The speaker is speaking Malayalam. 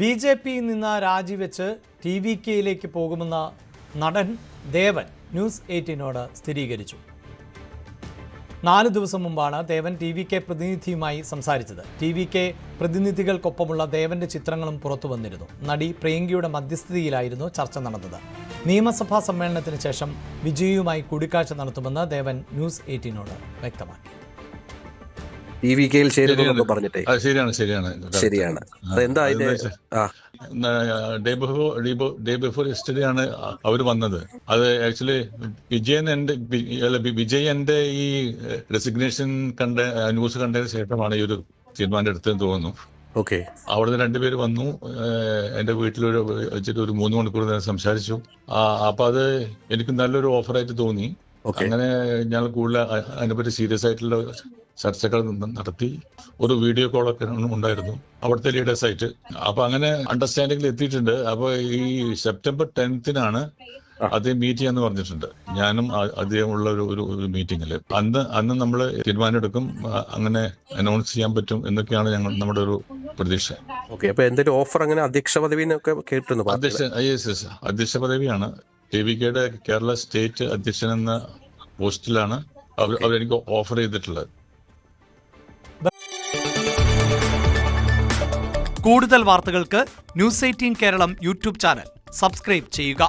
BJPയിൽ നിന്ന് രാജിവെച്ച് TVKയിലേക്ക് പോകുമെന്ന നടൻ ദേവൻ ന്യൂസ് 18നോട് സ്ഥിരീകരിച്ചു. 4 ദിവസം മുമ്പാണ് ദേവൻ TVK പ്രതിനിധിയുമായി സംസാരിച്ചത്. TVK പ്രതിനിധികൾക്കൊപ്പമുള്ള ദേവന്റെ ചിത്രങ്ങളും പുറത്തു വന്നിരുന്നു. നടി പ്രിയങ്കയുടെ മധ്യസ്ഥതയിലായിരുന്നു ചർച്ച നടന്നത്. നിയമസഭാ സമ്മേളനത്തിന് ശേഷം വിജയുമായി കൂടിക്കാഴ്ച നടത്തുമെന്ന് ദേവൻ ന്യൂസ് 18നോട് വ്യക്തമാക്കി. TVKയിൽ ചേരുന്നു പറഞ്ഞിട്ടേ ശരിയാണ്. ഡേ ബിഫോർ യെസ്റ്റർഡേ ആണ് അവർ വന്നത്. അത് ആക്ച്വലി വിജയ് എന്റെ ഈ റെസിഗ്നേഷൻ ന്യൂസ് കണ്ടതിന് ശേഷമാണ് ഈ ഒരു തീരുമാനം എടുത്തതെന്ന് തോന്നുന്നു. ഓക്കെ, അവിടുന്ന് 2 പേര് വന്നു. എന്റെ വീട്ടിലൊരു വെച്ചിട്ട് ഒരു 3 മണിക്കൂർ നേരം സംസാരിച്ചു. അപ്പൊ അത് എനിക്ക് നല്ലൊരു ഓഫറായിട്ട് തോന്നി. അങ്ങനെ ഞങ്ങൾ കൂടുതൽ അതിനെപ്പറ്റി സീരിയസ് ആയിട്ടുള്ള ചർച്ചകൾ നടത്തി. ഒരു വീഡിയോ കോളൊക്കെ ഉണ്ടായിരുന്നു അവിടുത്തെ ലീഡേഴ്സ് ആയിട്ട്. അപ്പൊ അങ്ങനെ അണ്ടർസ്റ്റാൻഡിംഗിൽ എത്തിയിട്ടുണ്ട്. അപ്പൊ ഈ സെപ്റ്റംബർ 10th അദ്ദേഹം മീറ്റ് ചെയ്യാന്ന് പറഞ്ഞിട്ടുണ്ട്. ഞാനും അദ്ദേഹമുള്ള ഒരു മീറ്റിംഗില് അന്ന് നമ്മൾ തീരുമാനം എടുക്കും. അങ്ങനെ അനൗൺസ് ചെയ്യാൻ പറ്റും എന്നൊക്കെയാണ് നമ്മുടെ ഒരു പ്രതീക്ഷ. അപ്പൊ എന്തൊരു ഓഫർ അങ്ങനെ അധ്യക്ഷ പദവിനൊക്കെ കേട്ടിരുന്നു? അധ്യക്ഷ പദവിയാണ്. TVKയുടെ കേരള സ്റ്റേറ്റ് അധ്യക്ഷൻ എന്ന പോസ്റ്റിലാണ് അവരെനിക്ക് ഓഫർ ചെയ്തിട്ടുള്ളത്. കൂടുതൽ വാർത്തകൾക്ക് news 18 Keralam YouTube channel subscribe ചെയ്യുക.